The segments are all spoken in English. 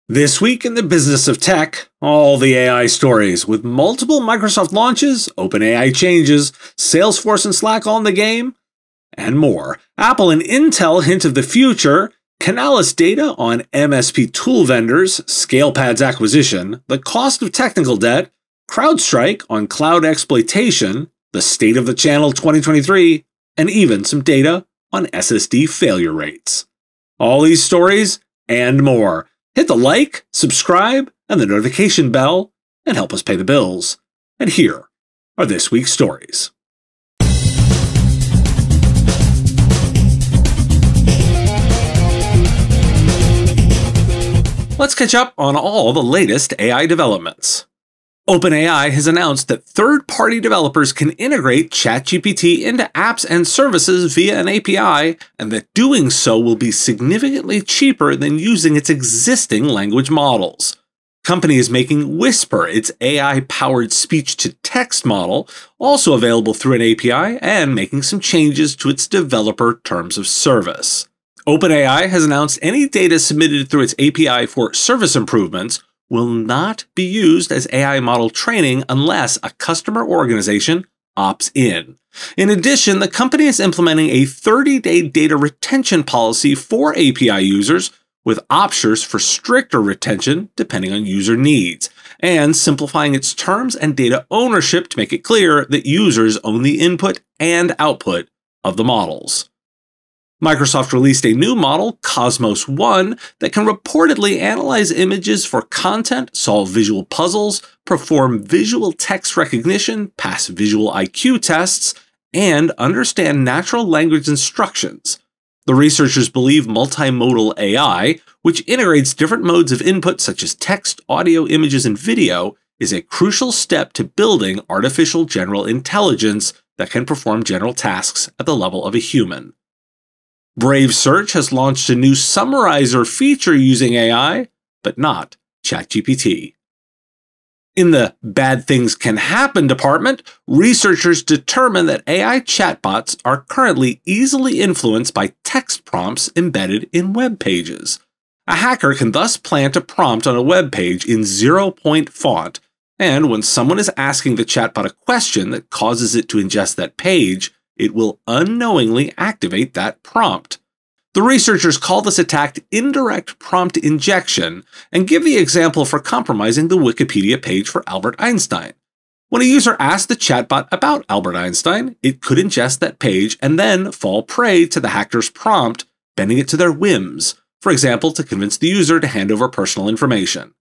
This week in the business of tech, all the AI stories with multiple Microsoft launches, OpenAI changes, Salesforce and Slack on the game, and more. Apple and Intel hint of the future, Canalys data on MSP tool vendors, ScalePad's acquisition, the cost of technical debt, CrowdStrike on cloud exploitation, the state of the channel 2023, and even some data on SSD failure rates. All these stories and more. Hit the like, subscribe, and the notification bell, and help us pay the bills. And here are this week's stories. Let's catch up on all the latest AI developments. OpenAI has announced that third-party developers can integrate ChatGPT into apps and services via an API, and that doing so will be significantly cheaper than using its existing language models. Company is making Whisper, its AI-powered speech-to-text model, also available through an API, and making some changes to its developer terms of service. OpenAI has announced any data submitted through its API for service improvements will not be used as AI model training unless a customer organization opts in. In addition, the company is implementing a 30-day data retention policy for API users with options for stricter retention depending on user needs, and simplifying its terms and data ownership to make it clear that users own the input and output of the models. Microsoft released a new model, Cosmos 1, that can reportedly analyze images for content, solve visual puzzles, perform visual text recognition, pass visual IQ tests, and understand natural language instructions. The researchers believe multimodal AI, which integrates different modes of input such as text, audio, images, and video, is a crucial step to building artificial general intelligence that can perform general tasks at the level of a human. Brave Search has launched a new summarizer feature using AI, but not ChatGPT. In the Bad Things Can Happen department, researchers determine that AI chatbots are currently easily influenced by text prompts embedded in web pages. A hacker can thus plant a prompt on a web page in 0-point font, and when someone is asking the chatbot a question that causes it to ingest that page, it will unknowingly activate that prompt. The researchers call this attack indirect prompt injection and give the example for compromising the Wikipedia page for Albert Einstein. When a user asks the chatbot about Albert Einstein, it could ingest that page and then fall prey to the hacker's prompt, bending it to their whims, for example, to convince the user to hand over personal information.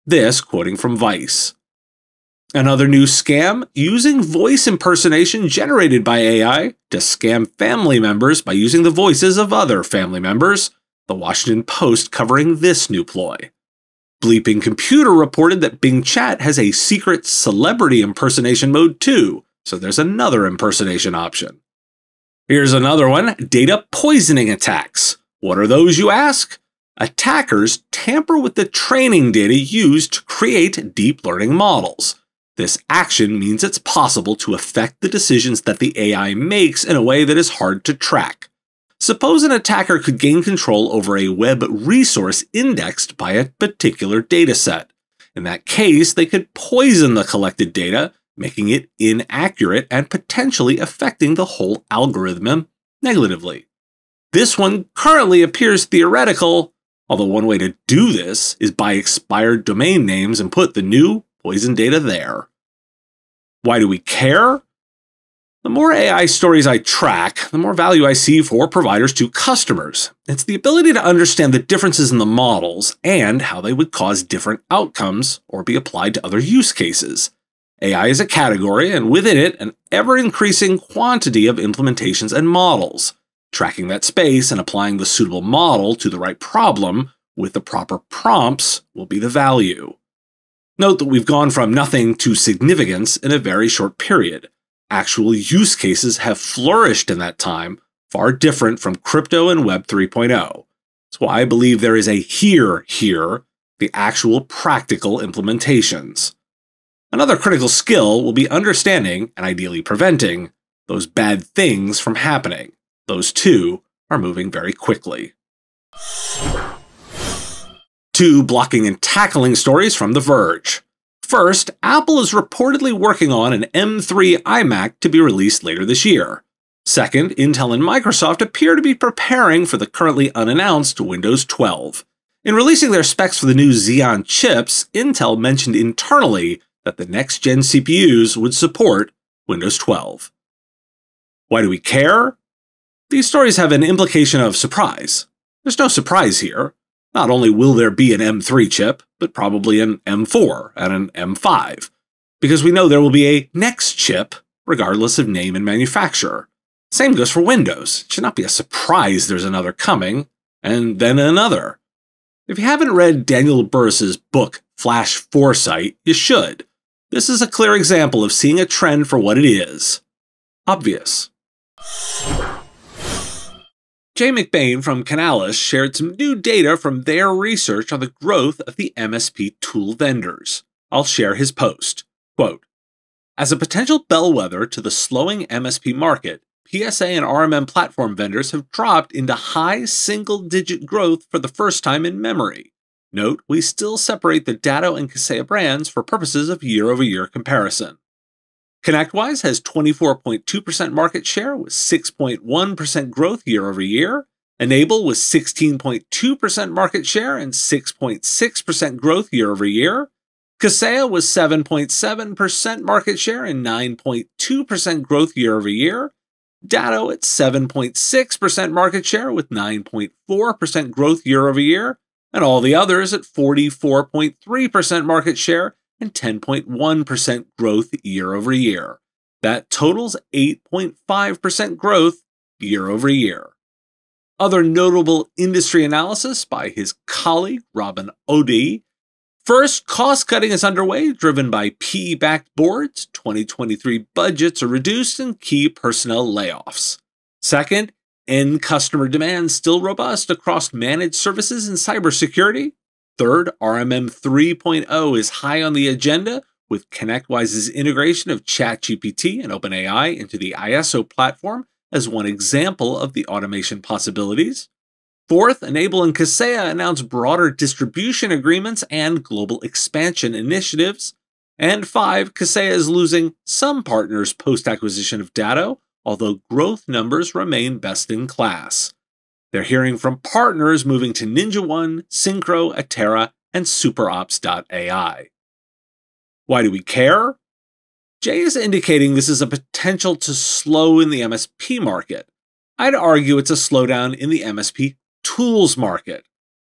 This quoting from Vice. Another new scam, using voice impersonation generated by AI to scam family members by using the voices of other family members. The Washington Post covering this new ploy. Bleeping Computer reported that Bing Chat has a secret celebrity impersonation mode too, so there's another impersonation option. Here's another one, data poisoning attacks. What are those, you ask? Attackers tamper with the training data used to create deep learning models. This action means it's possible to affect the decisions that the AI makes in a way that is hard to track. Suppose an attacker could gain control over a web resource indexed by a particular dataset. In that case, they could poison the collected data, making it inaccurate and potentially affecting the whole algorithm negatively. This one currently appears theoretical, although one way to do this is buy expired domain names and put the new poison data there. Why do we care? The more AI stories I track, the more value I see for providers to customers. It's the ability to understand the differences in the models and how they would cause different outcomes or be applied to other use cases. AI is a category, and within it, an ever-increasing quantity of implementations and models. Tracking that space and applying the suitable model to the right problem with the proper prompts will be the value. Note that we've gone from nothing to significance in a very short period. Actual use cases have flourished in that time, far different from crypto and Web 3.0. That's why I believe there is a here, the actual practical implementations. Another critical skill will be understanding, and ideally preventing, those bad things from happening. Those two are moving very quickly. Two blocking and tackling stories from The Verge. First, Apple is reportedly working on an M3 iMac to be released later this year. Second, Intel and Microsoft appear to be preparing for the currently unannounced Windows 12. In releasing their specs for the new Xeon chips, Intel mentioned internally that the next-gen CPUs would support Windows 12. Why do we care? These stories have an implication of surprise. There's no surprise here. Not only will there be an M3 chip, but probably an M4 and an M5, because we know there will be a next chip, regardless of name and manufacturer. Same goes for Windows. It should not be a surprise there's another coming, and then another. If you haven't read Daniel Burrus's book, Flash Foresight, you should. This is a clear example of seeing a trend for what it is. Obvious. Jay McBain from Canalys shared some new data from their research on the growth of the MSP tool vendors. I'll share his post. Quote, as a potential bellwether to the slowing MSP market, PSA and RMM platform vendors have dropped into high single-digit growth for the first time in memory. Note, we still separate the Datto and Kaseya brands for purposes of year-over-year comparison. ConnectWise has 24.2% market share with 6.1% growth year-over-year. Enable with 16.2% market share and 6.6% growth year-over-year. Kaseya was 7.7% market share and 9.2% growth year-over-year. Datto at 7.6% market share with 9.4% growth year-over-year, and all the others at 44.3% market share and 10.1% growth year-over-year. That totals 8.5% growth year-over-year. Other notable industry analysis by his colleague Robin Odie. First, cost-cutting is underway, driven by PE-backed boards. 2023 budgets are reduced and key personnel layoffs. Second, end customer demand still robust across managed services and cybersecurity. Third, RMM 3.0 is high on the agenda, with ConnectWise's integration of ChatGPT and OpenAI into the ISO platform as one example of the automation possibilities. Fourth, Enable and Kaseya announced broader distribution agreements and global expansion initiatives. And 5, Kaseya is losing some partners post-acquisition of Datto, although growth numbers remain best in class. They're hearing from partners moving to NinjaOne, Synchro, Atera, and SuperOps.ai. Why do we care? Jay is indicating this is a potential to slow in the MSP market. I'd argue it's a slowdown in the MSP tools market.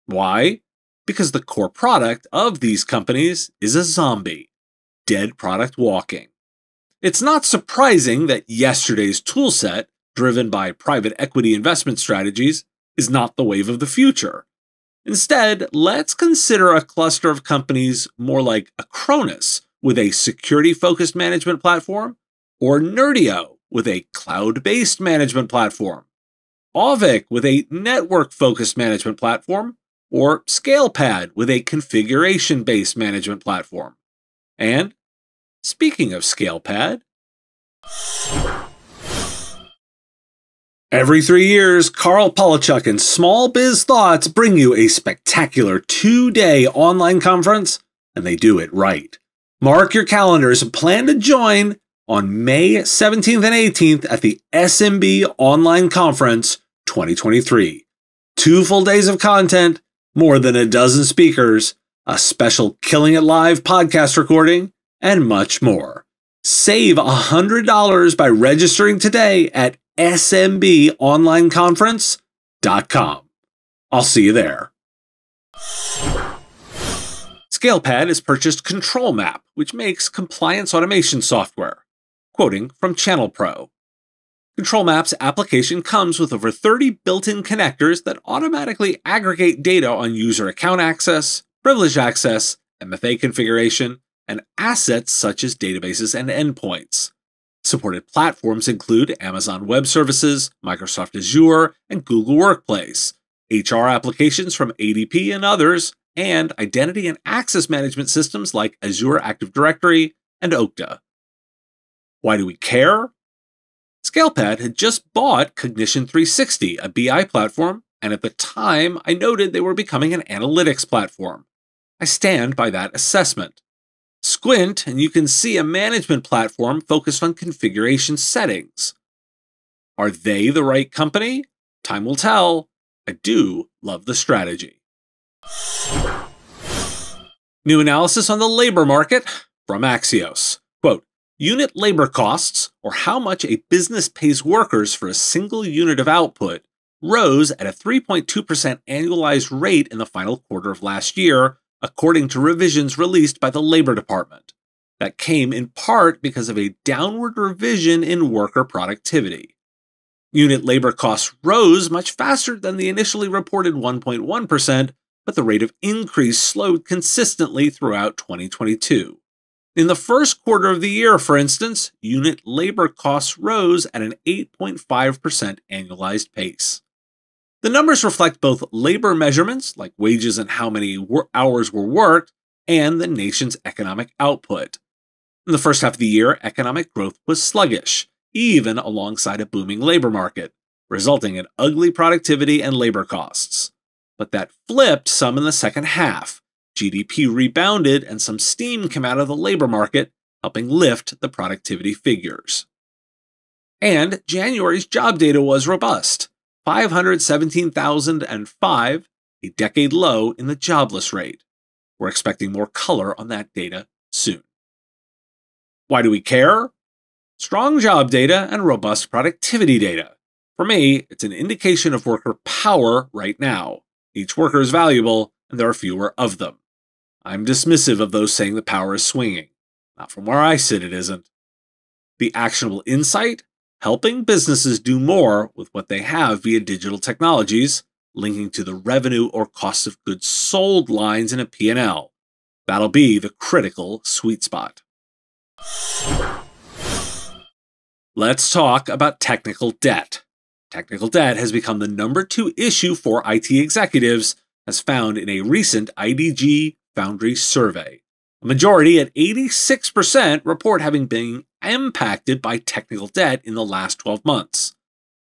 Why? Because the core product of these companies is a zombie, dead product walking. It's not surprising that yesterday's toolset, driven by private equity investment strategies, is not the wave of the future. Instead, let's consider a cluster of companies more like Acronis, with a security-focused management platform, or Nerdio, with a cloud-based management platform, Auvic with a network-focused management platform, or ScalePad with a configuration-based management platform. And, speaking of ScalePad, every 3 years, Carl Palachuk and Small Biz Thoughts bring you a spectacular 2-day online conference, and they do it right. Mark your calendars and plan to join on May 17th and 18th at the SMB Online Conference 2023. 2 full days of content, more than a dozen speakers, a special Killing It Live podcast recording, and much more. Save $100 by registering today at smbonlineconference.com. I'll see you there. ScalePad has purchased ControlMap, which makes compliance automation software. Quoting from Channel Pro. ControlMap's application comes with over 30 built-in connectors that automatically aggregate data on user account access, privilege access, MFA configuration, and assets such as databases and endpoints. Supported platforms include Amazon Web Services, Microsoft Azure, and Google Workplace, HR applications from ADP and others, and identity and access management systems like Azure Active Directory and Okta. Why do we care? ScalePad had just bought Cognition 360, a BI platform, and at the time, I noted they were becoming an analytics platform. I stand by that assessment. Squint, and you can see a management platform focused on configuration settings. Are they the right company? Time will tell. I do love the strategy. New analysis on the labor market from Axios. Quote, unit labor costs, or how much a business pays workers for a single unit of output, rose at a 3.2% annualized rate in the final quarter of last year, according to revisions released by the Labor Department. That came in part because of a downward revision in worker productivity. Unit labor costs rose much faster than the initially reported 1.1%, but the rate of increase slowed consistently throughout 2022. In the first quarter of the year, for instance, unit labor costs rose at an 8.5% annualized pace. The numbers reflect both labor measurements, like wages and how many hours were worked, and the nation's economic output. In the first half of the year, economic growth was sluggish, even alongside a booming labor market, resulting in ugly productivity and labor costs. But that flipped some in the second half. GDP rebounded and some steam came out of the labor market, helping lift the productivity figures. And January's job data was robust. 517,005, a decade low in the jobless rate. We're expecting more color on that data soon. Why do we care? Strong job data and robust productivity data. For me, it's an indication of worker power right now. Each worker is valuable, and there are fewer of them. I'm dismissive of those saying the power is swinging. Not from where I sit, it isn't. The actionable insight? Helping businesses do more with what they have via digital technologies, linking to the revenue or cost of goods sold lines in a P&L. That'll be the critical sweet spot. Let's talk about technical debt. Technical debt has become the #2 issue for IT executives, as found in a recent IDG Foundry survey. A majority at 86% report having been impacted by technical debt in the last 12 months.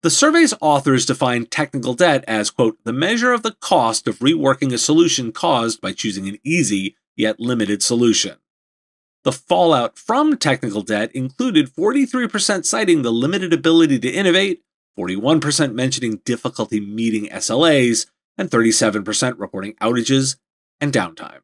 The survey's authors define technical debt as, quote, the measure of the cost of reworking a solution caused by choosing an easy yet limited solution. The fallout from technical debt included 43% citing the limited ability to innovate, 41% mentioning difficulty meeting SLAs, and 37% reporting outages and downtime.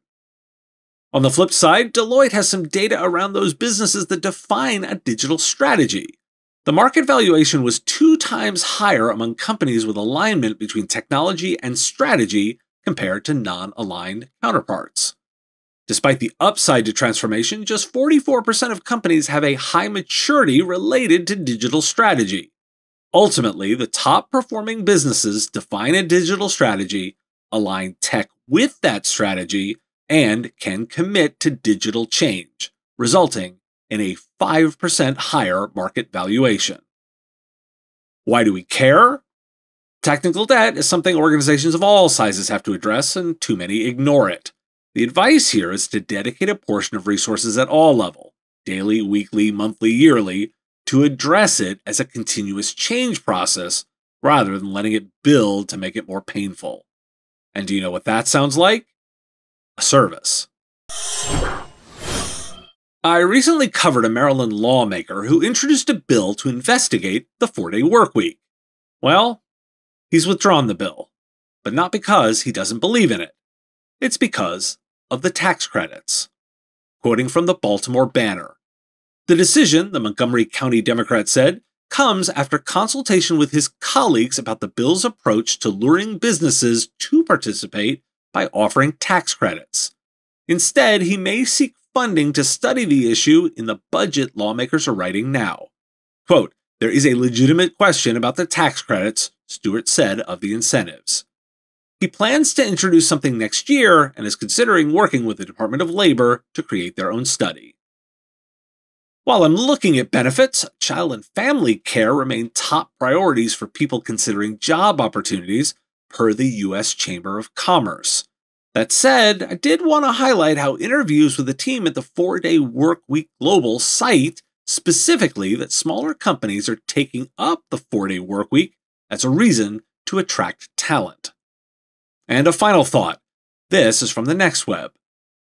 On the flip side, Deloitte has some data around those businesses that define a digital strategy. The market valuation was 2 times higher among companies with alignment between technology and strategy compared to non-aligned counterparts. Despite the upside to transformation, just 44% of companies have a high maturity related to digital strategy. Ultimately, the top-performing businesses define a digital strategy, align tech with that strategy, and can commit to digital change, resulting in a 5% higher market valuation. Why do we care? Technical debt is something organizations of all sizes have to address, and too many ignore it. The advice here is to dedicate a portion of resources at all levels, daily, weekly, monthly, yearly, to address it as a continuous change process rather than letting it build to make it more painful. And do you know what that sounds like? A service. I recently covered a Maryland lawmaker who introduced a bill to investigate the 4-day workweek. Well, he's withdrawn the bill, but not because he doesn't believe in it. It's because of the tax credits. Quoting from the Baltimore Banner, the decision, the Montgomery County Democrat said, comes after consultation with his colleagues about the bill's approach to luring businesses to participate by offering tax credits. Instead, he may seek funding to study the issue in the budget lawmakers are writing now. Quote, there is a legitimate question about the tax credits, Stewart said of the incentives. He plans to introduce something next year and is considering working with the Department of Labor to create their own study. While I'm looking at benefits, child and family care remain top priorities for people considering job opportunities, per the U.S. Chamber of Commerce. That said, I did want to highlight how interviews with the team at the 4-day Workweek Global cite specifically that smaller companies are taking up the 4-day workweek as a reason to attract talent. And a final thought. This is from the Next Web.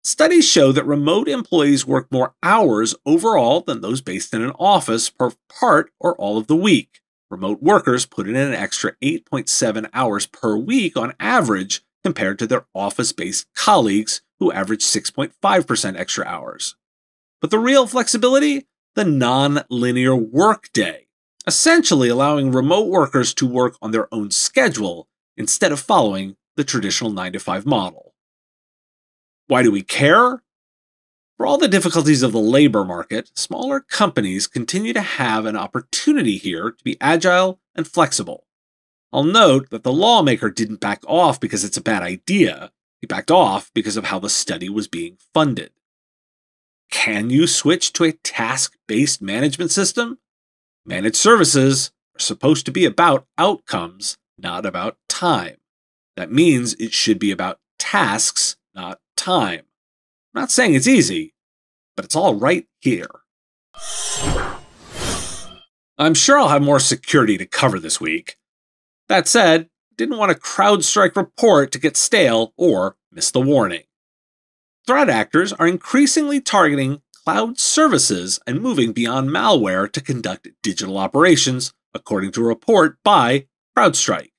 Studies show that remote employees work more hours overall than those based in an office per part or all of the week. Remote workers put in an extra 8.7 hours per week on average compared to their office-based colleagues who average 6.5% extra hours. But the real flexibility? The non-linear workday, essentially allowing remote workers to work on their own schedule instead of following the traditional 9-to-5 model. Why do we care? For all the difficulties of the labor market, smaller companies continue to have an opportunity here to be agile and flexible. I'll note that the Lawmaker didn't back off because it's a bad idea. He backed off because of how the study was being funded. Can you switch to a task-based management system? Managed services are supposed to be about outcomes, not about time. That means it should be about tasks, not time. I'm not saying it's easy, but it's all right here. I'm sure I'll have more security to cover this week. That said, didn't want a CrowdStrike report to get stale or miss the warning. Threat actors are increasingly targeting cloud services and moving beyond malware to conduct digital operations, according to a report by CrowdStrike.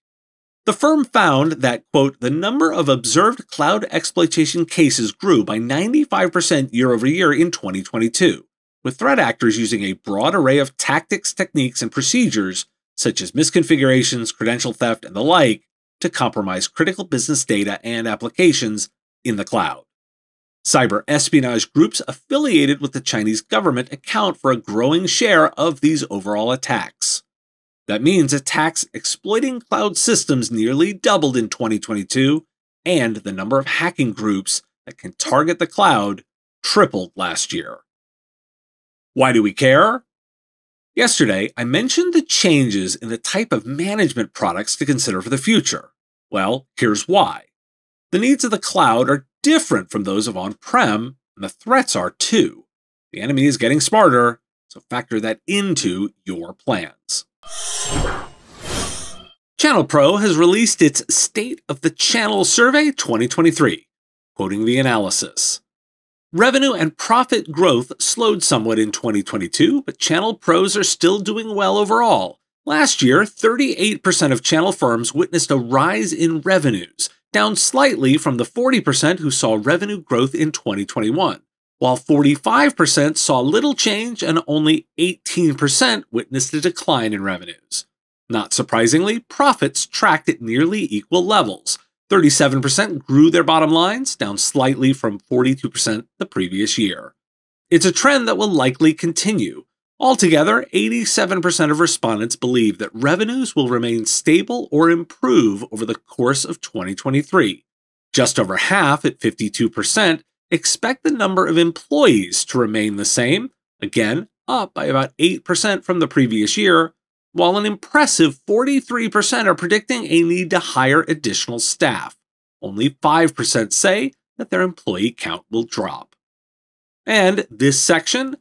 The firm found that, quote, the number of observed cloud exploitation cases grew by 95% year over year in 2022, with threat actors using a broad array of tactics, techniques, and procedures, such as misconfigurations, credential theft, and the like, to compromise critical business data and applications in the cloud. Cyber espionage groups affiliated with the Chinese government account for a growing share of these overall attacks. That means attacks exploiting cloud systems nearly doubled in 2022, and the number of hacking groups that can target the cloud tripled last year. Why do we care? Yesterday, I mentioned the changes in the type of management products to consider for the future. Well, here's why. The needs of the cloud are different from those of on-prem, and the threats are too. The enemy is getting smarter, so factor that into your plans. Channel Pro has released its State of the Channel Survey 2023, quoting the analysis. Revenue and profit growth slowed somewhat in 2022, but channel pros are still doing well overall. Last year, 38% of channel firms witnessed a rise in revenues, down slightly from the 40% who saw revenue growth in 2021, while 45% saw little change and only 18% witnessed a decline in revenues. Not surprisingly, profits tracked at nearly equal levels. 37% grew their bottom lines, down slightly from 42% the previous year. It's a trend that will likely continue. Altogether, 87% of respondents believe that revenues will remain stable or improve over the course of 2023. Just over half, at 52%, expect the number of employees to remain the same, again, up by about 8% from the previous year, while an impressive 43% are predicting a need to hire additional staff. Only 5% say that their employee count will drop. And this section,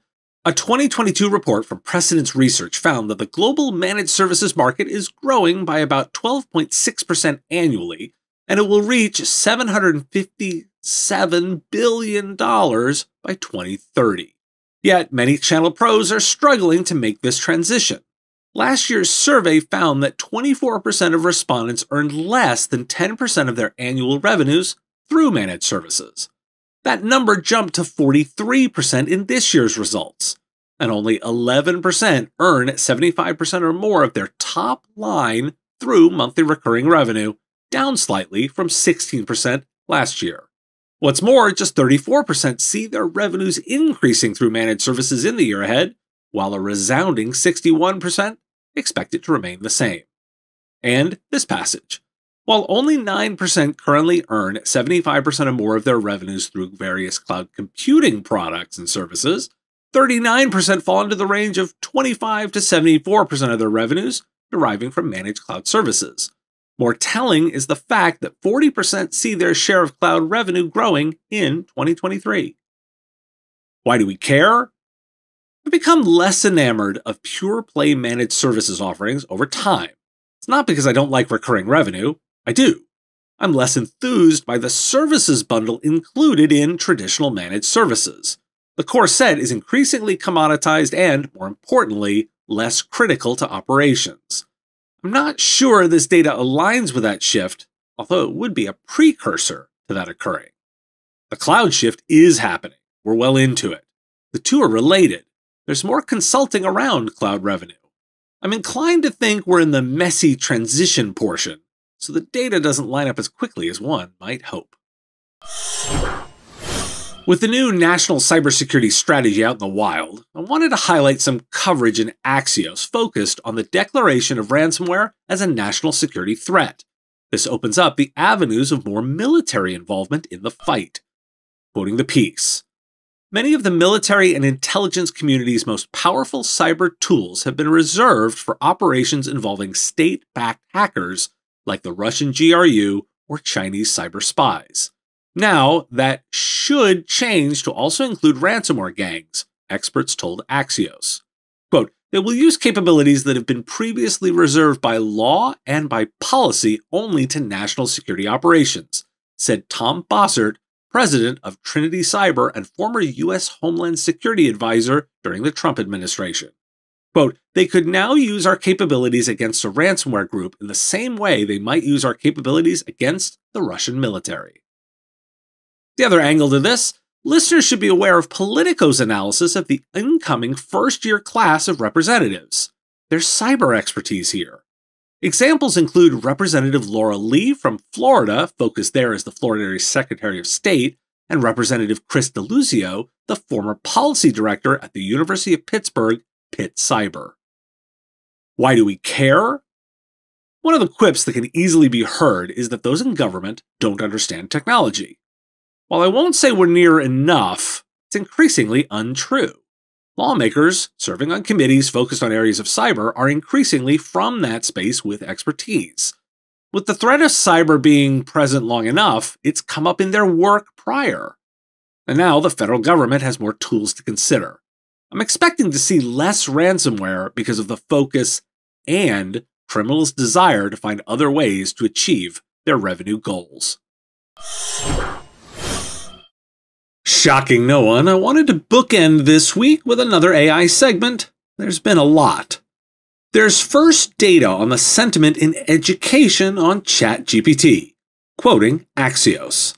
a 2022 report from Precedence Research found that the global managed services market is growing by about 12.6% annually, and it will reach $757 billion by 2030. Yet many channel pros are struggling to make this transition. Last year's survey found that 24% of respondents earned less than 10% of their annual revenues through managed services. That number jumped to 43% in this year's results, and only 11% earn 75% or more of their top line through monthly recurring revenue, down slightly from 16% last year. What's more, just 34% see their revenues increasing through managed services in the year ahead, while a resounding 61% expect it to remain the same. And this passage. While only 9% currently earn 75% or more of their revenues through various cloud computing products and services, 39% fall into the range of 25 to 74% of their revenues deriving from managed cloud services. More telling is the fact that 40% see their share of cloud revenue growing in 2023. Why do we care? We've become less enamored of pure play managed services offerings over time. It's not because I don't like recurring revenue. I do. I'm less enthused by the services bundle included in traditional managed services. The core set is increasingly commoditized and, more importantly, less critical to operations. I'm not sure this data aligns with that shift, although it would be a precursor to that occurring. The cloud shift is happening. We're well into it. The two are related. There's more consulting around cloud revenue. I'm inclined to think we're in the messy transition portion, so the data doesn't line up as quickly as one might hope. With the new national cybersecurity strategy out in the wild, I wanted to highlight some coverage in Axios focused on the declaration of ransomware as a national security threat. This opens up the avenues of more military involvement in the fight. Quoting the piece, "Many of the military and intelligence community's most powerful cyber tools have been reserved for operations involving state-backed hackers like the Russian GRU or Chinese cyber spies. Now, that should change to also include ransomware gangs," experts told Axios. Quote, "They will use capabilities that have been previously reserved by law and by policy only to national security operations," said Tom Bossert, president of Trinity Cyber and former U.S. Homeland Security advisor during the Trump administration. Quote, "They could now use our capabilities against a ransomware group in the same way they might use our capabilities against the Russian military." The other angle to this, listeners should be aware of Politico's analysis of the incoming first-year class of representatives. There's cyber expertise here. Examples include Representative Laura Lee from Florida, focused there as the Florida Secretary of State, and Representative Chris DeLuzio, the former policy director at the University of Pittsburgh, Pitt Cyber. Why do we care? One of the quips that can easily be heard is that those in government don't understand technology. While I won't say we're near enough, it's increasingly untrue. Lawmakers serving on committees focused on areas of cyber are increasingly from that space with expertise. With the threat of cyber being present long enough, it's come up in their work prior. And now the federal government has more tools to consider. I'm expecting to see less ransomware because of the focus and criminals' desire to find other ways to achieve their revenue goals. Shocking no one, I wanted to bookend this week with another AI segment. There's been a lot. There's first data on the sentiment in education on ChatGPT, quoting Axios.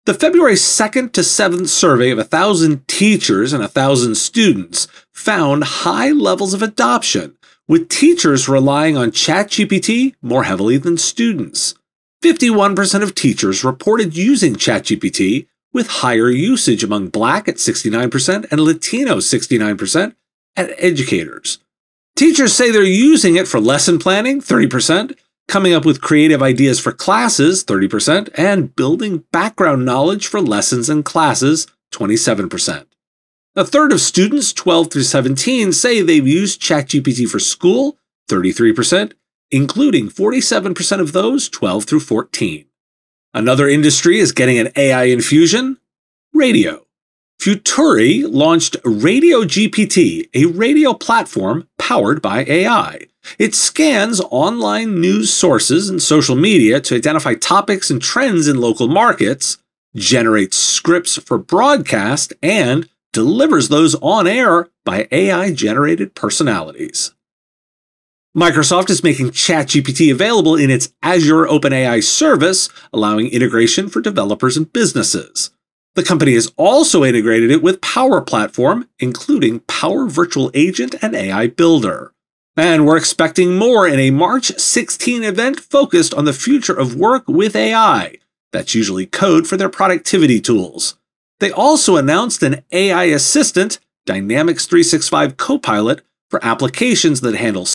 The February 2nd to 7th survey of 1,000 teachers and 1,000 students found high levels of adoption, with teachers relying on ChatGPT more heavily than students. 51% of teachers reported using ChatGPT, with higher usage among Black at 69% and Latino 69% at educators. Teachers say they're using it for lesson planning, 30%, coming up with creative ideas for classes, 30%, and building background knowledge for lessons and classes, 27%. A third of students 12 through 17 say they've used ChatGPT for school, 33%, including 47% of those 12 through 14. Another industry is getting an AI infusion: radio. Futuri launched Radio GPT, a radio platform powered by AI. It scans online news sources and social media to identify topics and trends in local markets, generates scripts for broadcast, and delivers those on air by AI-generated personalities. Microsoft is making ChatGPT available in its Azure OpenAI service, allowing integration for developers and businesses. The company has also integrated it with Power Platform, including Power Virtual Agent and AI Builder. And we're expecting more in a March 16 event focused on the future of work with AI. That's usually code for their productivity tools. They also announced an AI assistant, Dynamics 365 Copilot, for applications that handle